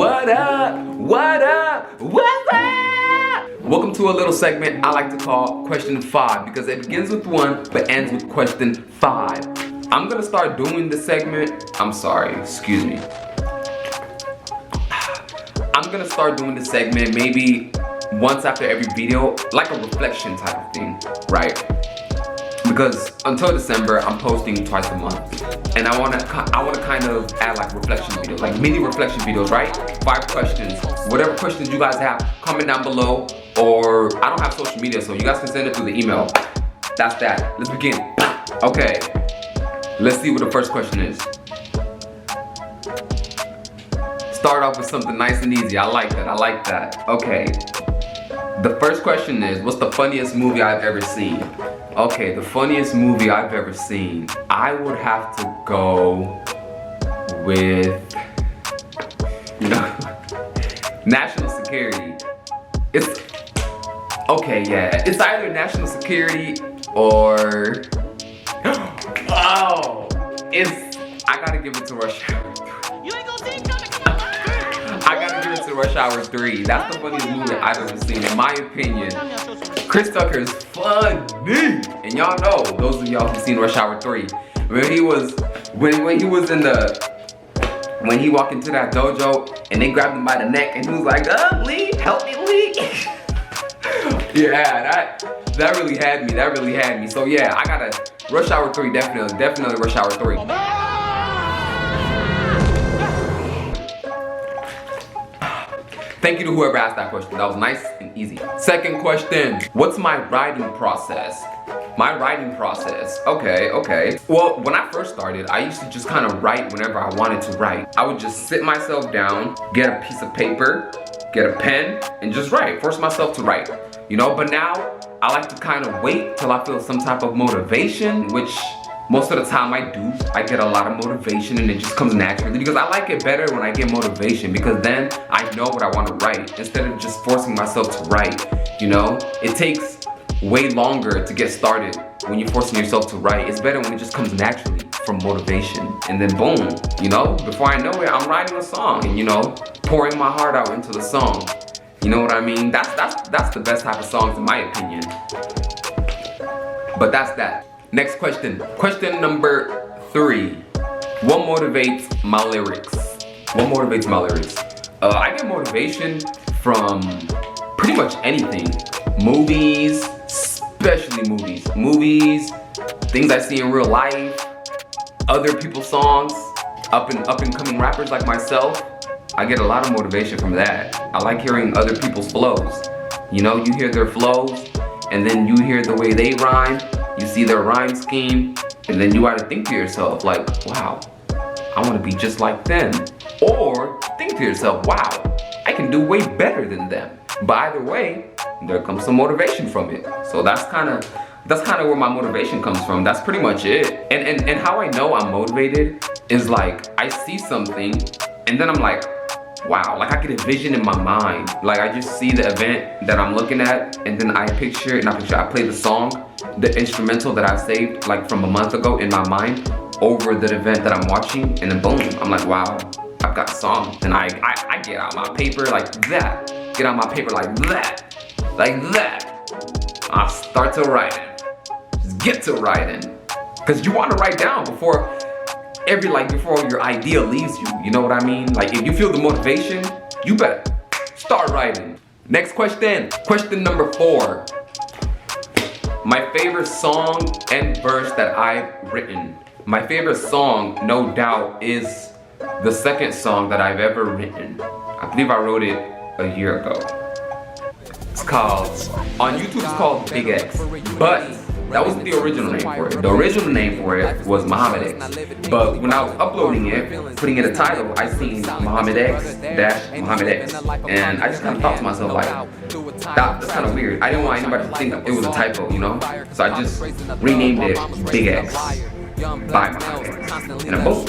What up? What up? What's up? Welcome to a little segment I like to call Question 5 because it begins with 1 but ends with Question 5. I'm gonna start doing this segment. I'm sorry, excuse me. I'm gonna start doing this segment maybe once after every video, like a reflection type of thing, right? Because until December, I'm posting twice a month. And I wanna kind of add like reflection videos, like mini reflection videos, right? 5 questions. Whatever questions you guys have, comment down below. Or I don't have social media, so you guys can send it through the email. That's that. Let's begin. Okay. Let's see what the first question is. Start off with something nice and easy. I like that. I like that. Okay. The first question is, what's the funniest movie I've ever seen? Okay, the funniest movie I've ever seen. I would have to go with, National Security. It's, okay, yeah. It's either National Security or, oh, I gotta give it to Rush Hour 3. You ain't gonna see it coming. I gotta give it to Rush Hour 3. That's the funniest movie I've ever seen, in my opinion. Chris Tucker is funny, and y'all know, those of y'all who've seen Rush Hour 3, when he walked into that dojo and they grabbed him by the neck and he was like, Lee, help me, Lee. Yeah, that really had me. That really had me. So yeah, I gotta Rush Hour 3, definitely Rush Hour 3. Thank you to whoever asked that question. That was nice and easy. Second question. What's my writing process? My writing process. Okay. Well, when I first started, I used to just kind of write whenever I wanted to write. I would just sit myself down, get a piece of paper, get a pen, and just write. Force myself to write. But now I like to kind of wait till I feel some type of motivation, which most of the time I do. I get a lot of motivation and it just comes naturally because I like it better when I get motivation because then I know what I want to write instead of just forcing myself to write, It takes way longer to get started when you're forcing yourself to write. It's better when it just comes naturally from motivation and then boom, before I know it, I'm writing a song and, pouring my heart out into the song. You know what I mean? That's the best type of songs in my opinion. But that's that. Next question. Question number 3. What motivates my lyrics? What motivates my lyrics? I get motivation from pretty much anything. Movies, especially movies. Movies, things I see in real life, other people's songs, up and coming rappers like myself. I get a lot of motivation from that. I like hearing other people's flows. You hear their flows, and then you hear the way they rhyme. You see their rhyme scheme, and then you gotta think to yourself like, wow, I wanna be just like them. Or think to yourself, wow, I can do way better than them. But either way, there comes some motivation from it. So that's kind of where my motivation comes from. That's pretty much it. And how I know I'm motivated is like, I see something, and then I'm like, wow, like I get a vision in my mind. Like I just see the event that I'm looking at, and then I picture it, and I play the song, the instrumental that I saved like from a month ago in my mind over the event that I'm watching, and then boom, I'm like, wow, I've got a song. And I get out my paper like that, get out my paper like that. I start to writing, just get to writing. Cause you wanna write down before your idea leaves you, you know what I mean? Like if you feel the motivation, you better start writing. Next question, question number 4. My favorite song and verse that I've written. My favorite song, no doubt, is the second song that I've ever written. I believe I wrote it a year ago. It's called, on YouTube it's called Big X, but that wasn't the original name for it. The original name for it was Muhammad X. But when I was uploading it, putting in a title, I seen Muhammad X dash Muhammad X. And I just kind of thought to myself like, that's kind of weird. I didn't want anybody to think it was a typo, So I just renamed it Big X by Muhammad X. And a both.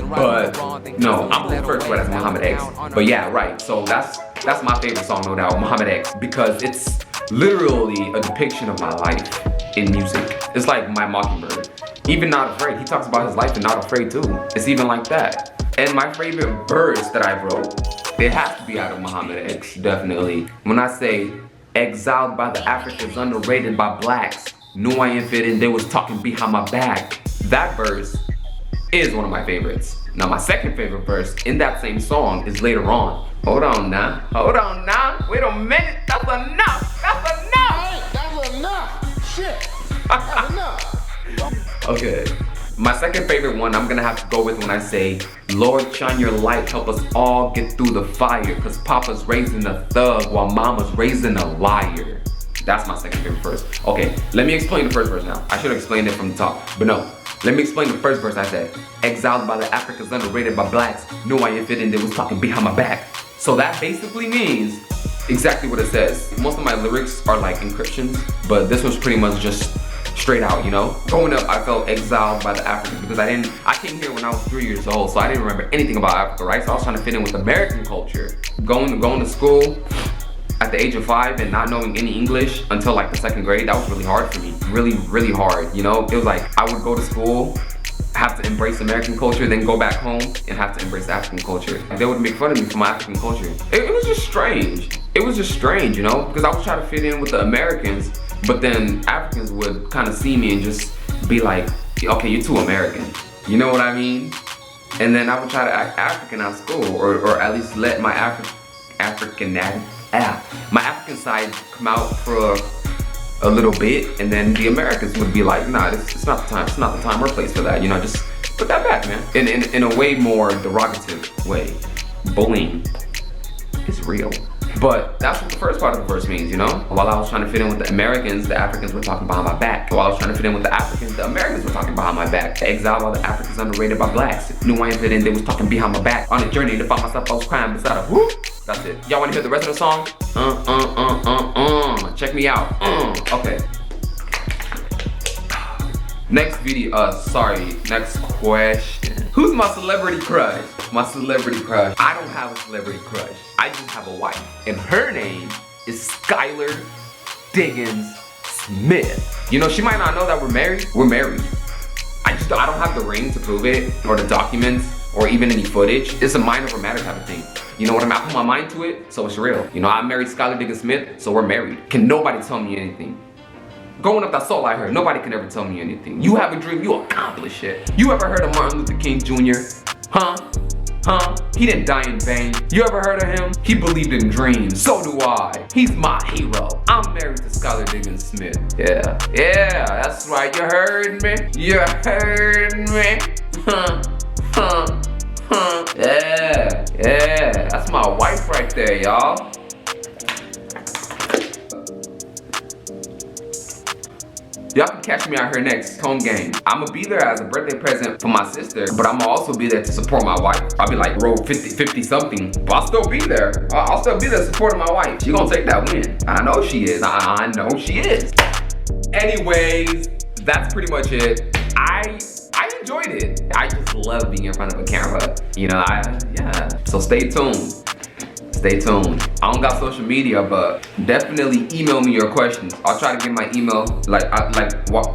But no, I'm gonna refer to it as Muhammad X. But yeah, right. So that's my favorite song, no doubt, Muhammad X, because it's literally a depiction of my life in music. It's like My Mockingbird. Even Not Afraid, he talks about his life in Not Afraid too. It's even like that. And my favorite verse that I wrote It has to be out of Muhammad X, definitely. When I say exiled by the Africans, underrated by blacks, knew I ain't fit in, they was talking behind my back. That verse is one of my favorites. Now my second favorite verse in that same song is later on. Hold on now, wait a minute, that's enough, Hey, that's enough, shit, that's enough. Okay, my second favorite one I'm gonna have to go with when I say, Lord shine your light, help us all get through the fire, cause Papa's raising a thug while Mama's raising a liar. That's my second favorite verse. Okay, let me explain the first verse now. I should have explained it from the top, but no. Let me explain the first verse I said. Exiled by the Africans, underrated by blacks, knew I ain't fit in, they was talking behind my back. So that basically means exactly what it says. Most of my lyrics are like encryptions, but this was pretty much just straight out, you know? Growing up, I felt exiled by the Africans because I came here when I was 3 years old, so I didn't remember anything about Africa, right? So I was trying to fit in with American culture. Going to school at the age of 5 and not knowing any English until like the 2nd grade, that was really hard for me. Really hard, you know? It was like I would go to school, have to embrace American culture, then go back home and have to embrace African culture. They would make fun of me for my African culture. It was just strange. It was just strange, you know? Because I was trying to fit in with the Americans, but then Africans would kind of see me and just be like, okay, you're too American. You know what I mean? And then I would try to act African at school, or at least let my African side come out for a little bit, and then the Americans would be like, nah, it's not the time or place for that, you know, just put that back, man. In a way more derogative way. Bullying is real. But that's what the first part of the verse means, you know? While I was trying to fit in with the Americans, the Africans were talking behind my back. While I was trying to fit in with the Africans, the Americans were talking behind my back. Exiled while the Africans, underrated by blacks. Knew I ain't fit in, they was talking behind my back. On a journey to find myself, I was crying beside a whoop. That's it. Y'all wanna hear the rest of the song? Check me out. Okay. Next question. Who's my celebrity crush? My celebrity crush. I don't have a celebrity crush. I just have a wife. And her name is Skylar Diggins Smith. You know, she might not know that we're married. We're married. I don't have the ring to prove it, or the documents, or even any footage. It's a mind over matter type of thing. You know what I mean? I put my mind to it, so it's real. You know, I married Skylar Diggins Smith, so we're married. Can nobody tell me anything? Growing up, that's all I heard. Nobody can ever tell me anything. You have a dream, you accomplish it. You ever heard of Martin Luther King Jr.? Huh? He didn't die in vain. You ever heard of him? He believed in dreams. So do I. He's my hero. I'm married to Skylar Diggins Smith. Yeah, that's right. You heard me? You heard me? Yeah. That's my wife right there, y'all. Y'all can catch me out here next, home game. I'ma be there as a birthday present for my sister, but I'ma also be there to support my wife. I'll be like row 50 something, but I'll still be there. I'll still be there supporting my wife. She gonna take that win. I know she is. I know she is. Anyways, that's pretty much it. I enjoyed it. I just love being in front of a camera. You know, yeah. So stay tuned. Stay tuned. I don't got social media, but definitely email me your questions. I'll try to get my email.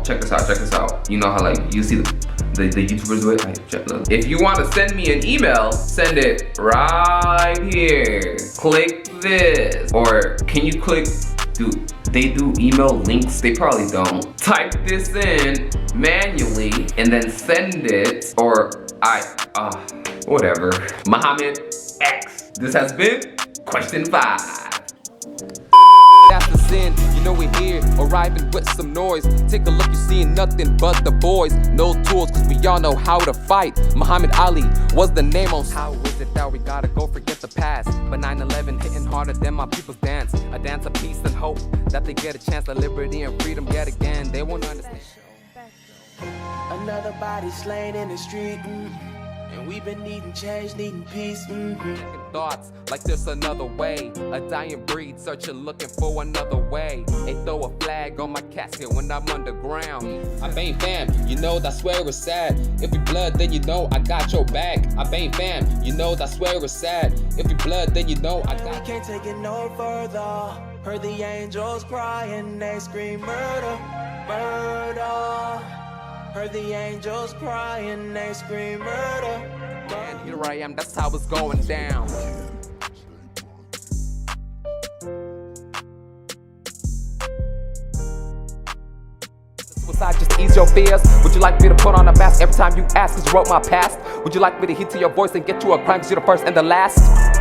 Check this out. You know how like you see the YouTubers do it? If you want to send me an email, send it right here. Click this. Or can you click, they do email links? They probably don't. Type this in manually and then send it, or whatever. Muhammad X. This has been question 5. That's the sin, you know we're here, arriving with some noise. Take a look, you seeing nothing but the boys. No tools, cause we all know how to fight. Muhammad Ali was the name on. How is it that we gotta go forget the past? But 9/11 hitting harder than my people's dance. A dance of peace and hope, that they get a chance at liberty and freedom yet again. They won't understand. Another body slain in the street, and we've been needing change, needing peace. Thoughts like there's another way. A dying breed searching, looking for another way. They throw a flag on my casket when I'm underground. I bang fam, you know that's where it's sad. If you blood, then you know I got your back. I bang fam, you know that's where it's sad. If you blood, then you know I got. I can't take it no further. Heard the angels crying, they scream murder, murder. Heard the angels crying, they scream murder. And here I am, that's how it's going down. suicide just to ease your fears? Would you like me to put on a mask every time you ask cause you wrote my past? Would you like me to heat to your voice and get you a crime cause you're the first and the last?